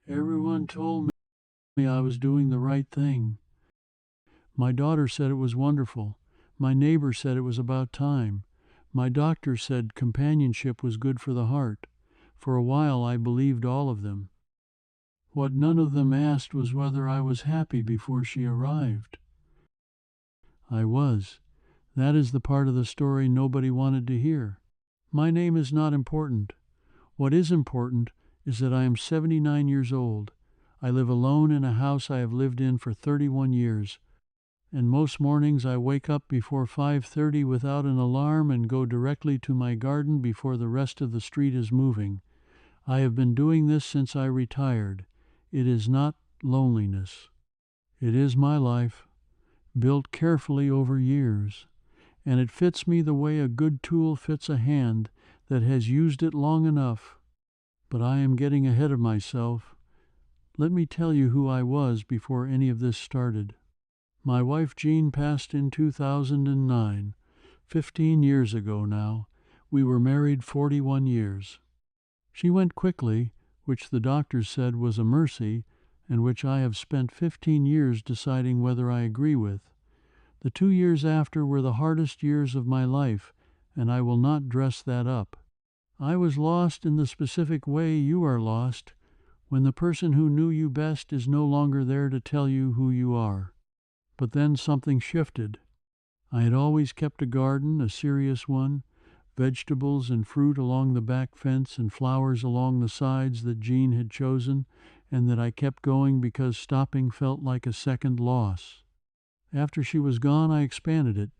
Everyone told me I was doing the right thing. My daughter said it was wonderful. My neighbor said it was about time. My doctor said companionship was good for the heart. For a while I believed all of them. What none of them asked was whether I was happy before she arrived. I was. That is the part of the story nobody wanted to hear. My name is not important. What is important is that I am 79 years old. I live alone in a house I have lived in for 31 years. And most mornings I wake up before 5:30 without an alarm and go directly to my garden before the rest of the street is moving. I have been doing this since I retired. It is not loneliness. It is my life, built carefully over years, and it fits me the way a good tool fits a hand that has used it long enough. But I am getting ahead of myself. Let me tell you who I was before any of this started. My wife Jean passed in 2009, 15 years ago now. We were married 41 years. She went quickly, which the doctors said was a mercy, and which I have spent 15 years deciding whether I agree with. The 2 years after were the hardest years of my life, and I will not dress that up. I was lost in the specific way you are lost, when the person who knew you best is no longer there to tell you who you are. But then something shifted. I had always kept a garden, a serious one, vegetables and fruit along the back fence and flowers along the sides that Jean had chosen, and that I kept going because stopping felt like a second loss. After she was gone, I expanded it.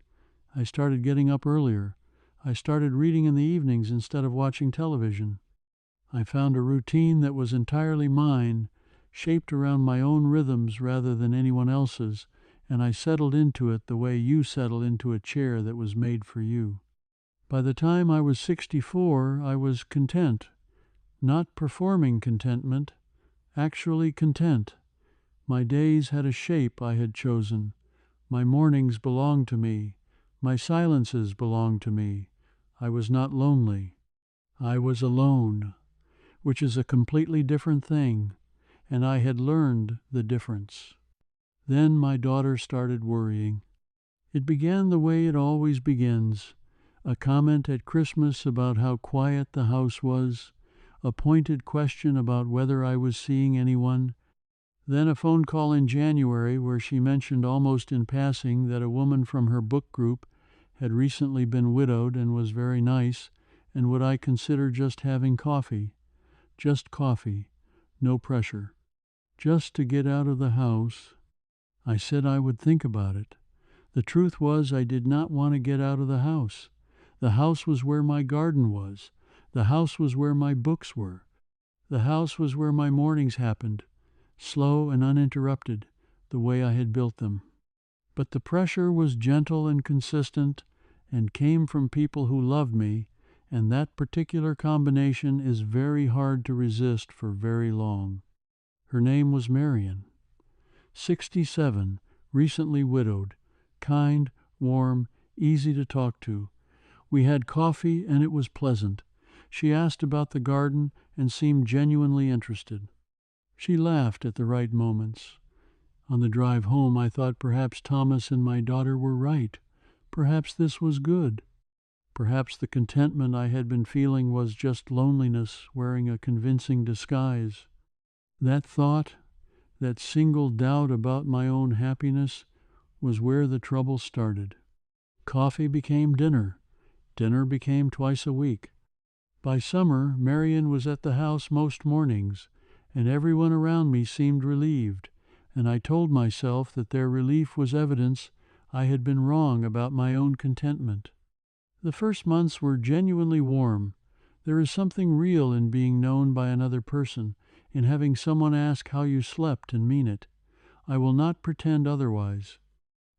I started getting up earlier. I started reading in the evenings instead of watching television. I found a routine that was entirely mine, shaped around my own rhythms rather than anyone else's, and I settled into it the way you settle into a chair that was made for you. By the time I was 64, I was content. Not performing contentment, actually content. My days had a shape I had chosen. My mornings belonged to me. My silences belonged to me. I was not lonely. I was alone, which is a completely different thing, and I had learned the difference. Then my daughter started worrying. It began the way it always begins. A comment at Christmas about how quiet the house was, a pointed question about whether I was seeing anyone, then a phone call in January where she mentioned almost in passing that a woman from her book group had recently been widowed and was very nice, and would I consider just having coffee? Just coffee, no pressure. Just to get out of the house. I said I would think about it. The truth was I did not want to get out of the house. The house was where my garden was. The house was where my books were. The house was where my mornings happened, slow and uninterrupted, the way I had built them. But the pressure was gentle and consistent and came from people who loved me, and that particular combination is very hard to resist for very long. Her name was Marion. 67, recently widowed, kind, warm, easy to talk to. We had coffee and it was pleasant. She asked about the garden and seemed genuinely interested. She laughed at the right moments. On the drive home I thought perhaps Thomas and my daughter were right. Perhaps this was good. Perhaps the contentment I had been feeling was just loneliness wearing a convincing disguise. That thought, that single doubt about my own happiness, was where the trouble started. Coffee became dinner. Dinner became twice a week. By summer, Marion was at the house most mornings, and everyone around me seemed relieved, and I told myself that their relief was evidence I had been wrong about my own contentment. The first months were genuinely warm. There is something real in being known by another person, in having someone ask how you slept and mean it. I will not pretend otherwise.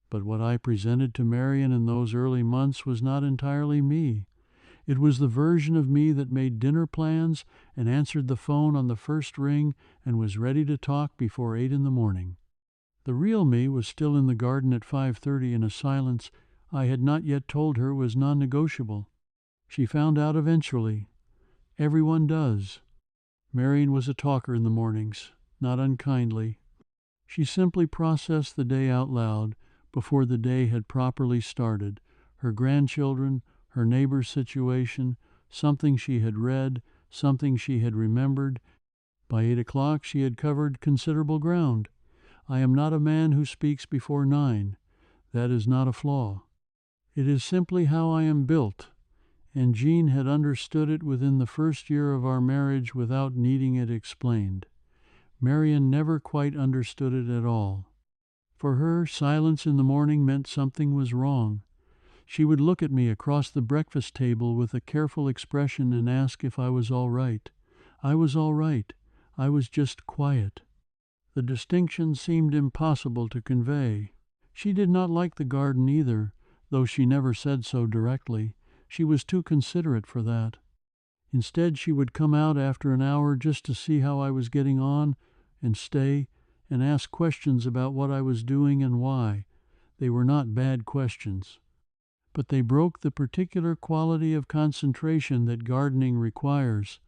But what I presented to Marion in those early months was not entirely me. It was the version of me that made dinner plans and answered the phone on the first ring and was ready to talk before 8 in the morning. The real me was still in the garden at 5:30 in a silence I had not yet told her was non-negotiable. She found out eventually. Everyone does. Marion was a talker in the mornings, not unkindly. She simply processed the day out loud before the day had properly started. Her grandchildren, her neighbor's situation, something she had read, something she had remembered. By 8 o'clock she had covered considerable ground. I am not a man who speaks before 9. That is not a flaw. It is simply how I am built, and Jean had understood it within the first year of our marriage without needing it explained. Marion never quite understood it at all. For her, silence in the morning meant something was wrong. She would look at me across the breakfast table with a careful expression and ask if I was all right. I was all right. I was just quiet. The distinction seemed impossible to convey. She did not like the garden either, though she never said so directly. She was too considerate for that. Instead, she would come out after an hour just to see how I was getting on, and stay, and ask questions about what I was doing and why. They were not bad questions, but they broke the particular quality of concentration that gardening requires,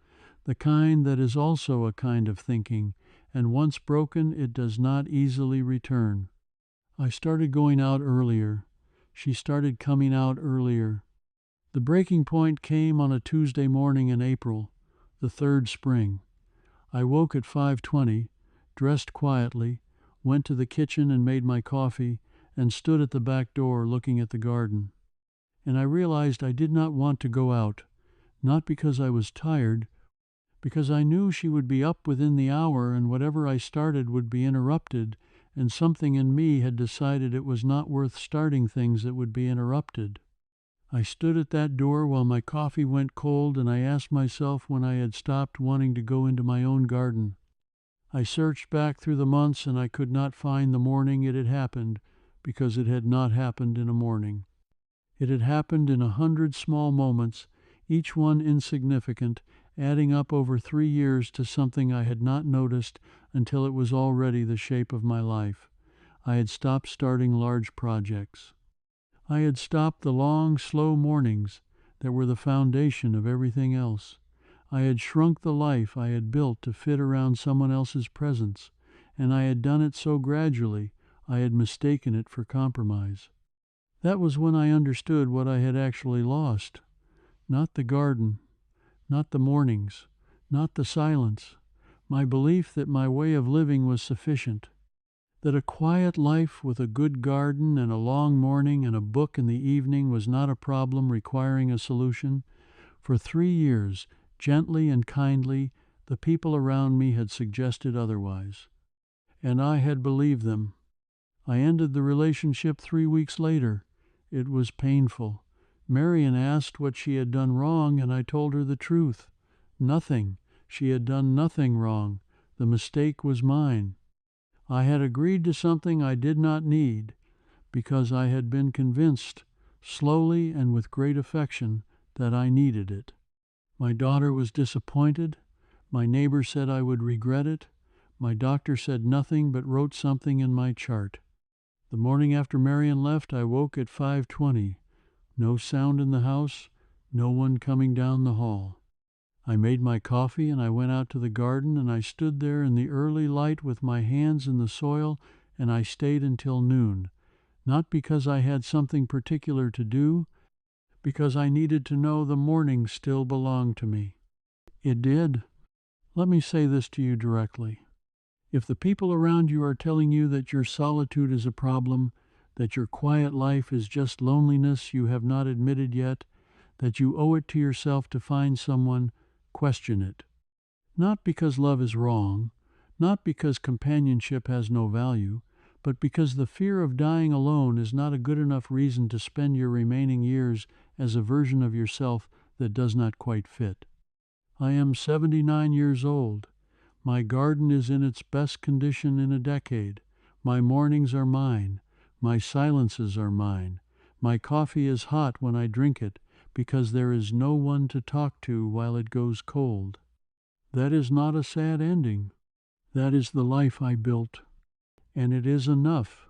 the kind that is also a kind of thinking, and once broken it does not easily return. I started going out earlier. She started coming out earlier. The breaking point came on a Tuesday morning in April, the third spring. I woke at 5:20, dressed quietly, went to the kitchen and made my coffee, and stood at the back door looking at the garden. And I realized I did not want to go out, not because I was tired, because I knew she would be up within the hour and whatever I started would be interrupted, and something in me had decided it was not worth starting things that would be interrupted. I stood at that door while my coffee went cold, and I asked myself when I had stopped wanting to go into my own garden. I searched back through the months, and I could not find the morning it had happened, because it had not happened in a morning. It had happened in 100 small moments, each one insignificant, adding up over 3 years to something I had not noticed until it was already the shape of my life. I had stopped starting large projects. I had stopped the long, slow mornings that were the foundation of everything else. I had shrunk the life I had built to fit around someone else's presence, and I had done it so gradually I had mistaken it for compromise. That was when I understood what I had actually lost. Not the garden, not the mornings, not the silence. My belief that my way of living was sufficient, that a quiet life with a good garden and a long morning and a book in the evening was not a problem requiring a solution. For 3 years, gently and kindly, the people around me had suggested otherwise, and I had believed them. I ended the relationship 3 weeks later. It was painful. Marion asked what she had done wrong, and I told her the truth. Nothing. She had done nothing wrong. The mistake was mine. I had agreed to something I did not need, because I had been convinced, slowly and with great affection, that I needed it. My daughter was disappointed. My neighbor said I would regret it. My doctor said nothing but wrote something in my chart. The morning after Marion left, I woke at 5:20. No sound in the house, no one coming down the hall. I made my coffee and I went out to the garden, and I stood there in the early light with my hands in the soil, and I stayed until noon, not because I had something particular to do, because I needed to know the morning still belonged to me. It did. Let me say this to you directly. If the people around you are telling you that your solitude is a problem, that your quiet life is just loneliness you have not admitted yet, that you owe it to yourself to find someone, question it. Not because love is wrong, not because companionship has no value, but because the fear of dying alone is not a good enough reason to spend your remaining years as a version of yourself that does not quite fit. I am 79 years old. My garden is in its best condition in a decade. My mornings are mine. My silences are mine. My coffee is hot when I drink it, because there is no one to talk to while it goes cold. That is not a sad ending. That is the life I built, and it is enough.